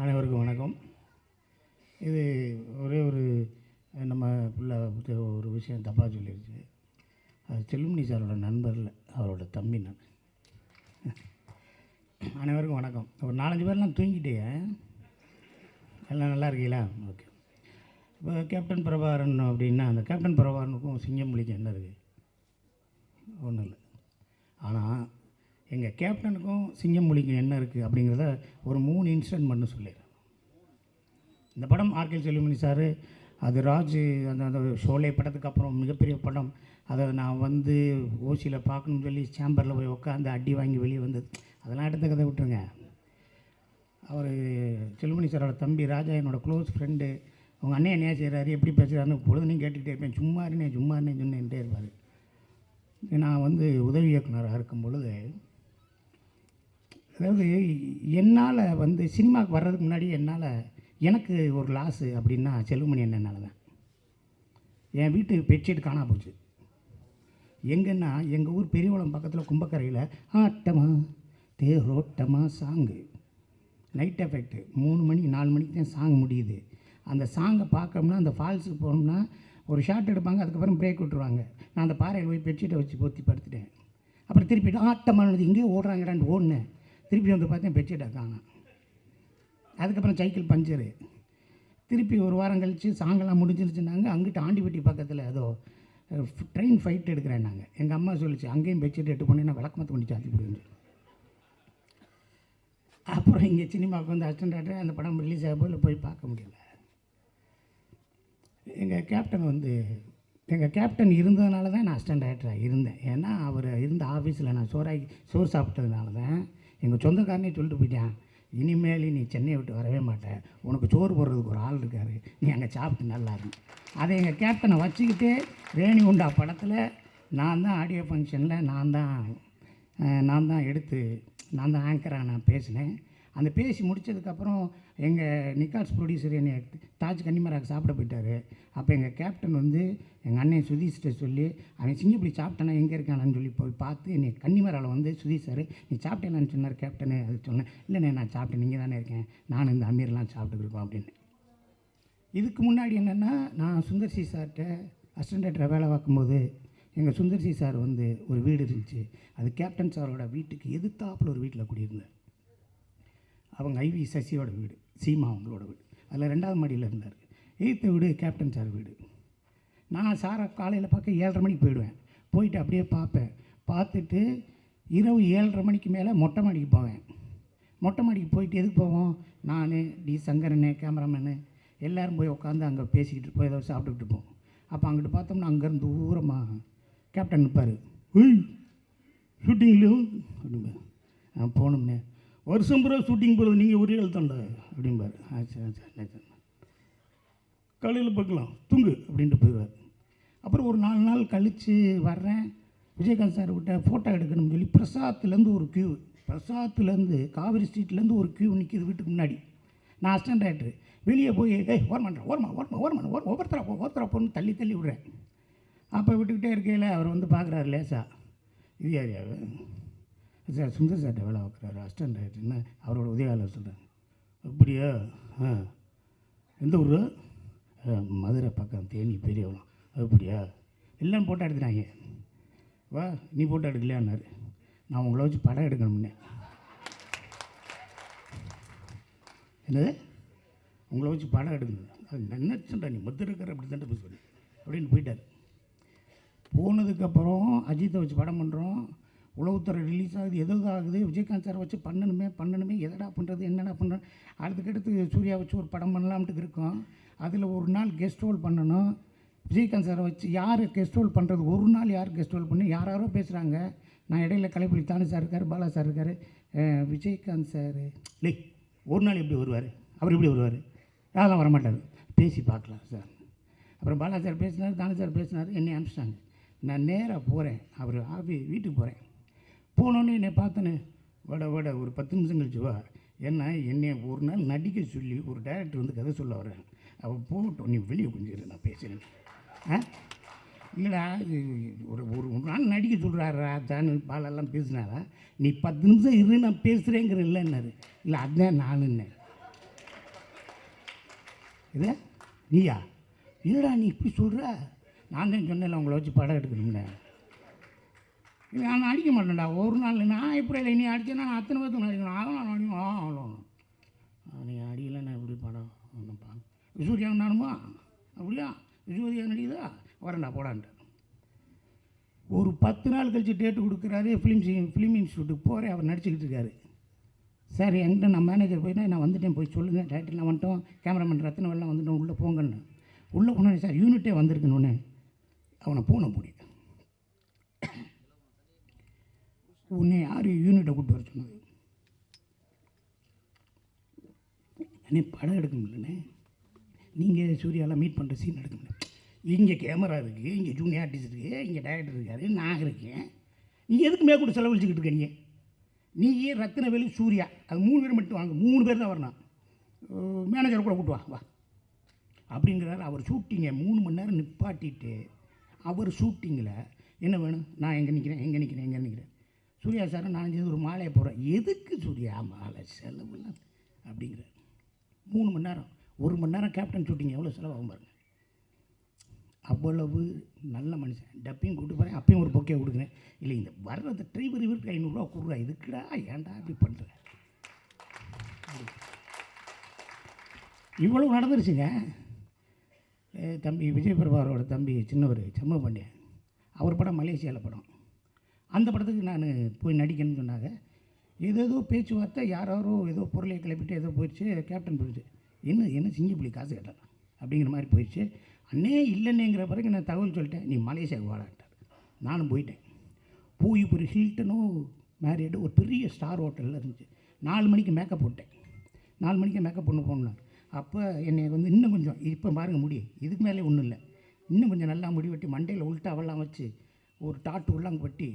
அனைவருக்கும் வணக்கம். இது ஒரே ஒரு நம்ம பிள்ளை ஒரு விஷயம் தப்பாக சொல்லிடுச்சு. அது செல்லுமணி சாரோட நண்பரில் அவரோட தம்பி நான். அனைவருக்கும் வணக்கம். ஒரு 4-5 பேர்லாம் தூங்கிட்டே எல்லாம் நல்லா இருக்கீங்களா? ஓகே. இப்போ கேப்டன் பிரபாகரன் அப்படின்னா அந்த கேப்டன் பிரபாகரனுக்கும் சிங்கம்புலிக்கும் என்ன இருக்குது? ஒன்றும் இல்லை. ஆனால் எங்கள் கேப்டனுக்கும் சிங்கம்புலிக்கும் என்ன இருக்குது அப்படிங்கிறத ஒரு 3 இன்சிடென்ட் மட்டும் சொல்லிடுறேன். இந்த படம் ஆர்கே செல்லுமணி சார் அது ராஜ் அந்த ஷோலே படத்துக்கு அப்புறம் மிகப்பெரிய படம். அதை நான் வந்து ஓசியில் பார்க்கணும்னு சொல்லி சேம்பரில் போய் உட்காந்து அடி வாங்கி வெளியே வந்தது. அதெல்லாம் எடுத்த கதை விட்டுருங்க. அவர் செல்லுமணி சாரோட தம்பி ராஜா என்னோடய க்ளோஸ் ஃப்ரெண்டு. அவங்க அண்ணன் என்ன செய்கிறாரு, எப்படி பேசுகிறாருன்னு பொழுதுனையும் கேட்டுக்கிட்டே இருப்பேன். சும்மா சொன்னேன்ட்டே இருப்பார். நான் வந்து உதவி இயக்குனராக இருக்கும் பொழுது, அதாவது என்னால் வந்து சினிமாவுக்கு வர்றதுக்கு முன்னாடி எனக்கு ஒரு லாஸு அப்படின்னா செல்லுமணி அண்ணனால தான். என் வீட்டு பெட்ஷீட் காணா போச்சு. எங்கன்னா எங்கள் ஊர் பெரியவளம் பக்கத்தில் கும்பக்கரையில் ஆட்டமா தேரோட்டமா சாங்கு நைட் எஃபெக்ட் 3 மணி 4 மணிக்கு தான் சாங் முடியுது. அந்த சாங்கை பார்க்கணும்னா அந்த ஃபால்ஸுக்கு போனோம்னா ஒரு ஷாட் எடுப்பாங்க, அதுக்கப்புறம் பிரேக் விட்டுருவாங்க. நான் அந்த பாறையில் போய் பெட்ஷீட்டை வச்சு பொத்தி படுத்துட்டேன். அப்புறம் திருப்பி ஆட்டமானது இங்கேயே ஓடுறாங்கடான்னு ஓடினேன். திருப்பி வந்து பார்த்தேன் பெட்ஷீட்டை காணோம். அதுக்கப்புறம் சைக்கிள் பஞ்சரு. திருப்பி ஒரு வாரம் கழித்து சாங்கெல்லாம் முடிஞ்சிருச்சுன்னாங்க. அங்கிட்டு ஆண்டிப்பட்டி பக்கத்தில் ஏதோ ட்ரெயின் ஃபைட் எடுக்கிறேன் நாங்கள். எங்கள் அம்மா சொல்லிச்சு அங்கேயும் பெட்ஷீட் எட்டு போனேன்னா விளக்கமத்து பண்ணி சாத்தி போடுங்க. அப்புறம் இங்கே சினிமாவுக்கு வந்து அசிஸ்டன்ட் டைரக்டர் அந்த படம் ரிலீஸ் ஆகும்போது போய் பார்க்க முடியல. எங்கள் கேப்டன் இருந்ததுனால தான் நான் அசிஸ்டன்ட் டைரக்டராக இருந்தேன். ஏன்னா அவர் இருந்த ஆஃபீஸில் நான் சோறு சாப்பிட்டதுனால தான் எங்கள் சொந்தக்காரனே சொல்லிட்டு போயிட்டேன், இனிமேல் நீ சென்னையை விட்டு வரவே மாட்டேன், உனக்கு சோறு போடுறதுக்கு ஒரு ஆள் இருக்கார், நீ அங்கே சாப்பிட்டு நல்லா இருக்கும். அதை எங்கள் கேப்டனை வச்சுக்கிட்டு ரேணி உண்டா படத்தில் நான் தான் ஆடியோ ஃபங்க்ஷனில் நான் தான் ஆங்கராக நான் பேசினேன். அந்த பேசி முடித்ததுக்கப்புறம் எங்கள் நிக்கால்ஸ் ப்ரொடியூசர் என்னை தாஜ் கன்னிமராக சாப்பிட போயிட்டார். அப்போ எங்கள் கேப்டன் வந்து எங்கள் அண்ணன் சுதீஷ்கிட்ட சொல்லி அவன் சிங்கப்பள்ளி சாப்பிட்டானா எங்கே இருக்கானான்னு சொல்லி போய் பார்த்து என்னை கன்னிமராவில் வந்து சுதீஷ் சார் நீ சாப்பிட்டேனான்னு சொன்னார் கேப்டனு. அது சொன்னேன், இல்லைண்ணே நான் சாப்பிட்டேன், நீங்கள் தானே இருக்கேன், நானும் இந்த அமீர்லாம் சாப்பிட்டுருக்கோம் அப்படின்னு. இதுக்கு முன்னாடி என்னென்னா நான் சுந்தர்சி சார்கிட்ட அசிஸ்டன்ட் டைரக்டராக வேலை பார்க்கும்போது எங்கள் சுந்தர்சி சார் வந்து ஒரு வீடு இருந்துச்சு. அது கேப்டன் சாரோட வீட்டுக்கு எதிர்த்தாப்பில் ஒரு வீட்டில் குடியிருந்தார். அவங்க ஐவி சசியோட வீடு, சீமா அவங்களோட வீடு. அதில் 2வது மாடியில் இருந்தார். 8th வீடு கேப்டன் சார் வீடு. நான் சாரை காலையில் பார்க்க 7:30 மணிக்கு போயிடுவேன். போயிட்டு அப்படியே பார்ப்பேன். பார்த்துட்டு இரவு 7:30 மணிக்கு மேலே மொட்டை மாடிக்கு போவேன். மொட்டை மாடிக்கு போயிட்டு எதுக்கு போவோம், நான் டி சங்கரனு கேமராமேனு எல்லோரும் போய் உட்காந்து அங்கே பேசிக்கிட்டு போய் ஏதோ சாப்பிட்டுக்கிட்டு இருப்போம். அப்போ அங்கிட்டு பார்த்தோம்னா அங்கேருந்து தூரமாக கேப்டன் நிற்பார். ஷூட்டிங்லையோ அப்படிம்பார். நான் போகணும்னே, வருஷம் பூரா ஷூட்டிங் போகிறது நீங்கள் ஒரே எழுத்தாண்டா அப்படிம்பார். சரி காலையில் பார்க்கலாம் தூங்கு அப்படின்ட்டு போயிடுவார். அப்புறம் ஒரு 4 நாள் கழித்து வர்றேன். விஜயகாந்த் சார் விட்ட ஃபோட்டோ எடுக்கணும்னு சொல்லி பிரசாத்துலேருந்து காவேரி ஸ்ட்ரீட்லேருந்து ஒரு க்யூ நிற்கிது வீட்டுக்கு முன்னாடி. நான் அசிஸ்டன்ட் டைரக்டர் வெளியே போய் ஒவ்வொருத்தரா போன்னு தள்ளி விடுறேன். அப்போ விட்டுக்கிட்டே இருக்கையில் அவர் வந்து பார்க்குறாரு லேசா, இது யார் சார் சுந்தர் சார்கிட்ட வேலை பார்க்குறாரு அசிஸ்டன்ட் டைரக்டர்னு அவரோட உதவியாளர் சொல்கிறாங்க. அப்படியா? எந்த ஊர்? மதுரை பக்கம் தேனி பெரியவளம். அப்படியா? எல்லாம் ஃபோட்டோ எடுத்துட்டாங்க. வா நீ ஃபோட்டோ எடுக்கலையான்னாரு. நான் உங்களை வச்சு படம் எடுக்கணும்னே. என்னது உங்களை வச்சு படம் எடுக்கணும்? அது என்ன சொல்கிறேன், நீ மொத்தம் இருக்கிற அப்படி தான் போய் சொல்லி அப்படின்னு போயிட்டார். போனதுக்கப்புறம் அஜித்தை வச்சு படம் பண்ணுறோம். உளவுத்துறை ரிலீஸ் ஆகுது, எதாவது ஆகுது. விஜயகாந்த் சாரை வச்சு பண்ணணுமே எதடா பண்ணுறது, என்னடா பண்ணுறோம். அடுத்துக்கடுத்து சூர்யா வச்சு ஒரு படம் பண்ணலாம்ட்டு இருக்கோம். அதில் ஒரு நாள் கெஸ்ட் ரோல் பண்ணணும். விஜயகாந்த் சாரை வச்சு யார் கெஸ்ட் ரோல் பண்ணுறது, ஒரு நாள் யார் கெஸ்ட் ரோல் பண்ணி யாரோ பேசுகிறாங்க. நான் இடையில கலைப்புலி தானு சார் இருக்கார், பாலா சார் இருக்கார், விஜயகாந்த் சார் இல்லை ஒரு நாள் எப்படி வருவார், அவர் எப்படி வருவார், அதெல்லாம் வரமாட்டார், பேசி பார்க்கலாம் சார். அப்புறம் பாலா சார் பேசினார், தானு சார் பேசினார், என்னை அனுப்பிச்சிட்டாங்க. நான் நேராக போகிறேன், அவர் வீட்டுக்கு போகிறேன். போனோன்னே என்னை பார்த்தேன்னு வட ஒரு 10 நிமிஷம் கழிச்சு வா, ஏன்னா என்னை ஒரு நாள் நடிக்க சொல்லி ஒரு டைரக்டர் வந்து கதை சொல்ல வரேன், அவள் போகட்டும் நீ வெளியே கொஞ்சம் நான் பேசுகிறேன். இல்லைடா ஒரு நாள் நடிக்க சொல்கிறாரா தானு பாலெல்லாம் பேசினாரா, நீ 10 நிமிஷம் இரு நான் பேசுகிறேங்கிற இல்லைன்னாரு. இல்லை அதுதான் நானுன்னேன். இது நீயா? என்னடா நீ இப்படி சொல்கிற? நான் தான் சொன்னேன்ல உங்களை வச்சு படம் எடுக்கணும்னு. இல்லை நான் அடிக்க மாட்டேன்டா ஒரு நாள். நான் எப்படி இல்லை நீ அடித்தேன்னா நான் அத்தனை பேர்த்து அடிக்கணும். அதெல்லாம் அடிக்கணும். அவ்வளோ நீ அடிக்கலைன்னா எப்படி படம் ஒன்றுப்பா? சூர்யா நானுமா அப்படியா? சூர்யா நடிக்குதா? வரேன்டா போடான்ட்டு. ஒரு 10 நாள் கழித்து டேட்டு கொடுக்குறாரு. ஃபிலிம் இன்ஸ்டியூட்டுக்கு போகிறேன். அவர் நடிச்சுக்கிட்டு இருக்காரு. சார் என்கிட்ட நான் மேனேஜர் போயிட்டா நான் வந்துட்டேன், போய் சொல்லுங்கள் டேரக்டர்லாம் வந்துட்டோம், கேமராமேன் ரத்தன வெள்ளம் வந்துட்டோம், உள்ளே போங்கன்னு. உள்ளே போனேன் சார் யூனிட்டே வந்திருக்குன்னு. அவனை போன முடியும். உன்னை யார் யூனிட்டை கூப்பிட்டு வர சொன்னது? அண்ணே படம் எடுக்க முடியலண்ணே. நீங்கள் சூர்யாலாம் மீட் பண்ணுற சீன் எடுக்க முடியல. இங்கே கேமரா இருக்குது, இங்கே ஜூனியர் ஆர்டிஸ்ட் இருக்குது, இங்கே டைரக்டர் இருக்கார், நான் இருக்கேன். நீங்கள் எதுக்கு மேற்கொண்டு செலவழிச்சிக்கிட்டு இருக்கீங்க? நீங்கள் ரத்தினவேலு சூர்யா அது 3 பேர் மட்டும் வாங்க. 3 பேர் தான் வரணும். மேனேஜரை கூட கூப்பிட்டு வா அப்படிங்கிறாரு. அவர் ஷூட்டிங்கை 3 மணி நேரம் நிப்பாட்டிட்டு அவர் ஷூட்டிங்கில் என்ன வேணும்? நான் எங்கே நிற்கிறேன் சூர்யா சார் நான் ஒரு மாலையை போடுறேன். எதுக்கு சூர்யா மாலை செலவுல அப்படிங்கிறார். 3 மணி நேரம். 1 மணி நேரம் கேப்டன் ஷூட்டிங் எவ்வளோ செலவாகும் பாருங்கள். அவ்வளவு நல்ல மனுஷன். டப்பிங் கூப்பிட்டு போகிறேன், அப்பயும் ஒரு பொக்கையை கொடுக்குறேன். இல்லை இந்த வர்றது டிரைவர் இவருக்கு 500 ரூபா கொடுறா, இதுக்குடா ஏன்டா அப்படி பண்ணுற? இவ்வளவு நடந்துருச்சுங்க. தம்பி விஜய் பிரபாகரோட தம்பி சின்னவர் செம்ம பாண்டியன், அவர் படம் மலேசியாவில் படம். அந்த படத்துக்கு நான் போய் நடிக்கணும்னு சொன்னாங்க. ஏதோ பேச்சுவார்த்தை, யாரோ ஏதோ பொருளை கிளப்பிட்டு ஏதோ போயிடுச்சு. கேப்டன் போயிடுச்சு. என்ன சிங்கப்புலி காசு கேட்டான் அப்படிங்கிற மாதிரி போயிடுச்சு. அண்ணே இல்லைன்னேங்கிற பிறகு நான் தகவல் சொல்லிட்டேன், நீ மலேசியாவுக்கு வாடான்ட்டார். நானும் போயிட்டேன். போய் ஒரு ஹில்டனும் மேரியடு ஒரு பெரிய ஸ்டார் ஹோட்டலில் இருந்துச்சு. 4 மணிக்கு மேக்கப் போட்டேன். 4 மணிக்கு மேக்கப் பண்ண போனார். அப்போ என்னை இன்னும் கொஞ்சம் இப்போ பாருங்கள் முடி இதுக்கு மேலே ஒன்றும் இல்லை, இன்னும் கொஞ்சம் நல்லா முடி வெட்டி மண்டையில் உள்ட்டாவெல்லாம் வச்சு ஒரு டாட்டு உள்ளாங்க வெட்டி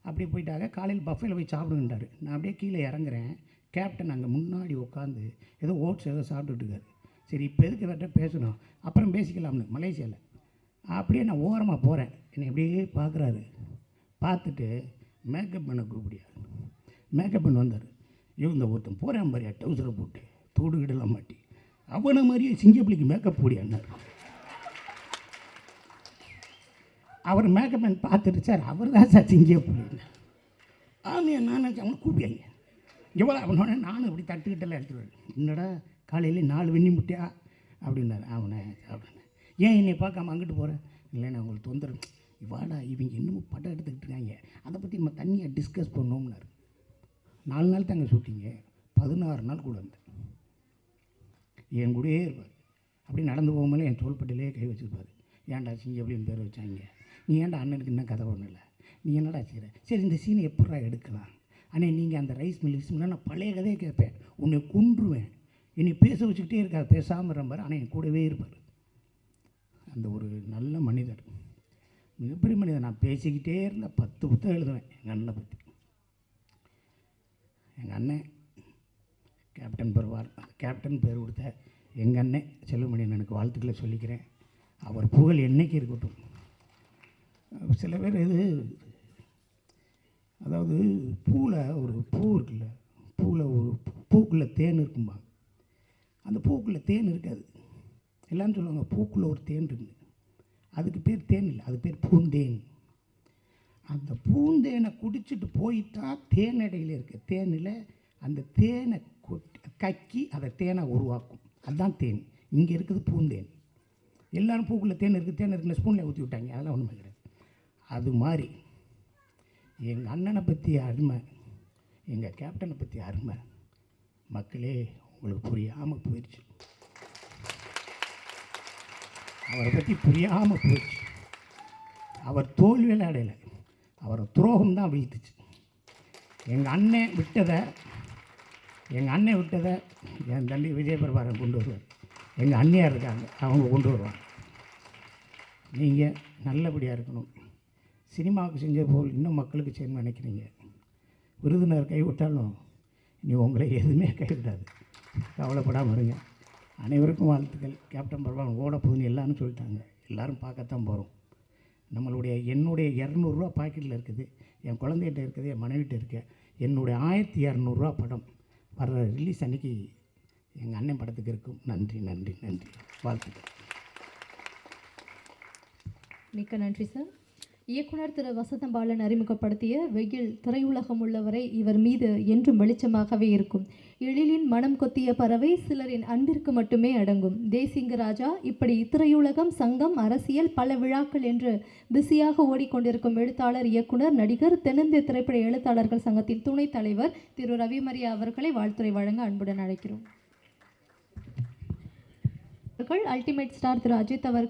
அப்படியே போயிட்டாங்க. காலையில் பஃபேல போய் சாப்பிடுங்கன்றார். நான் அப்படியே கீழே இறங்குறேன். கேப்டன் அங்கே முன்னாடி உட்காந்து ஏதோ ஓட்ஸ் ஏதோ சாப்பிட்டுட்டு இருக்காரு. சரி இப்போ எதுக்கு வேட்ட பேசணும், அப்புறம் பேசிக்கலாம்னு மலேசியாவில். அப்படியே நான் ஓரமாக போகிறேன். என்னை அப்படியே பார்க்குறாரு. பார்த்துட்டு மேக்கப் பண்ண கூப்பிடியா. மேக்கப் பண்ண வந்தார். இவங்க ஒருத்தன் போகிறேன் மாதிரியா டவுசரை போட்டு தோடு கிடலாம் மாட்டி அவனை மாதிரியே சிங்கப்பிள்ளைக்கு மேக்கப் போடியான்னார். அவர் மேக்கப் பண்ணி பார்த்துட்டு சார் அவர் தான் சார் சிங்கப்பிள்ளை. ஆமையா நான் அவனை கூப்பியாங்க எவ்வளோ அவனோட நானும் இப்படி தட்டுக்கிட்டெல்லாம் எடுத்துருவேன். என்னடா காலையில் 4 வெண்ணி முட்டையா அப்படின்னாரு. அவனை அப்படின்னு ஏன் என்னை பார்க்காம அங்கிட்டு போகிறேன்? இல்லைண்ணா அவங்களுக்கு தொந்தரவு. வாடா இவங்க இன்னமும் படம் எடுத்துக்கிட்டு இருக்காங்க, அதை பற்றி நம்ம தனியாக டிஸ்கஸ் பண்ணோம்னாரு. 4 நாள் தாங்க ஷூட்டிங்க, 16 நாள் கூட இருந்தேன். என் கூடயே இருப்பார். அப்படி நடந்து போகும்போது என் தோள்பட்டிலே கை வச்சுருப்பார். ஏன்டா சிங்க அப்படின்னு பேர் வச்சாங்க, நீ ஏன்டா அண்ணனுக்கு இன்னும் கதை ஒன்றும் இல்லை, நீ என்னடா செய்கிற, சரி இந்த சீனை எப்படா எடுக்கலாம், ஆனால் நீங்கள் அந்த ரைஸ் மில் நான் பழைய கதையை கேட்பேன், உன்னை கொன்றுவேன், என்னை பேச வச்சுக்கிட்டே இருக்காது, பேசாமல் இருப்பார். ஆனால் என் கூடவே இருப்பார். அந்த ஒரு நல்ல மனிதர், மிகப்பெரிய மனிதர். நான் பேசிக்கிட்டே இருந்தேன், 10 புத்தகம் எழுதுவேன் எங்கள் அண்ணனை பற்றி. எங்கள் அண்ணன் கேப்டன் பெறுவார். கேப்டன் பேர் கொடுத்த எங்கள் அண்ணன் செல்வமணியன் எனக்கு வாழ்த்துக்களை சொல்லிக்கிறேன். அவர் புகழ் என்றைக்கு இருக்கட்டும். சில பேர் இது அதாவது பூவில் ஒரு பூ இருக்குல்ல, பூவில் ஒரு பூக்குள்ளே தேன் இருக்கும்பா. அந்த பூக்குள்ளே தேன் இருக்காது. எல்லோரும் சொல்லுவாங்க பூக்குள்ளே ஒரு தேன் இருக்குது. அதுக்கு பேர் தேன் இல்லை, அது பேர் பூந்தேன். அந்த பூந்தேனை குடிச்சிட்டு போயிட்டா தேன் இடையில இருக்க தேனில் அந்த தேனை கக்கி அதை தேனை உருவாக்கும். அதுதான் தேன். இங்கே இருக்குது பூந்தேன். எல்லோரும் பூக்குள்ளே தேன் இருக்குன்னு ஸ்பூனில் ஊற்றி விட்டாங்க, அதெல்லாம் ஒன்றுமே கிடையாது. அது மாதிரி எங்கள் அண்ணனை பற்றி அருமை, எங்கள் கேப்டனை பற்றி அருமை மக்களே உங்களுக்கு புரியாமல் போயிடுச்சு. அவரை பற்றி புரியாமல் போயிடுச்சு. அவர் தோல்வியில் அடையலை, அவரை துரோகம் தான் வீழ்த்துச்சு. எங்கள் அண்ணன் விட்டதை என் தம்பி விஜய் பிரபாகரன் கொண்டு வருவார். எங்கள் அண்ணியார் இருக்காங்க, அவங்க கொண்டு வருவாங்க. நீங்கள் நல்லபடியாக இருக்கணும். சினிமாவுக்கு செஞ்ச போல் இன்னும் மக்களுக்கு செய்யணும்னு நினைக்கிறீங்க. விருதுநர் கைவிட்டாலும் நீ உங்களை எதுவுமே கைவிடாது, கவலைப்படாமல் இருங்க. அனைவருக்கும் வாழ்த்துக்கள். கேப்டன் பிரபாகரன் ஓட போகுதுன்னு எல்லாரும் சொல்லிட்டாங்க. எல்லோரும் பார்க்கத்தான் போகிறோம். என்னுடைய 200 ரூபா பாக்கெட்டில் இருக்குது, என் குழந்தைகிட்ட இருக்குது, என் மனைவிட்ட இருக்க. என்னுடைய 1200 ரூபா படம் வர்ற ரிலீஸ் அன்றைக்கி எங்கள் அண்ணன் படத்துக்கு இருக்கும். நன்றி நன்றி நன்றி, வாழ்த்துக்கள். மிக்க நன்றி சார். இயக்குனர் திரு வசந்தம் பாலன் அறிமுகப்படுத்திய வெயில் திரையுலகம் உள்ளவரை இவர் மீது என்றும் வெளிச்சமாகவே இருக்கும். எழிலின் மனம் கொத்திய பறவை சிலரின் அன்பிற்கு மட்டுமே அடங்கும். தேசிங்க ராஜா இப்படி திரையுலகம், சங்கம், அரசியல், பல விழாக்கள் என்று பிஸியாக ஓடிக்கொண்டிருக்கும் எழுத்தாளர், இயக்குனர், நடிகர், தென்னிந்திய திரைப்பட எழுத்தாளர்கள் சங்கத்தின் துணைத் தலைவர் திரு ரவிமரியா அவர்களை வாழ்த்துரை வழங்க அன்புடன் அழைக்கிறோம். அல்டிமேட் ஸ்டார் திரு அஜித் அவர்கள்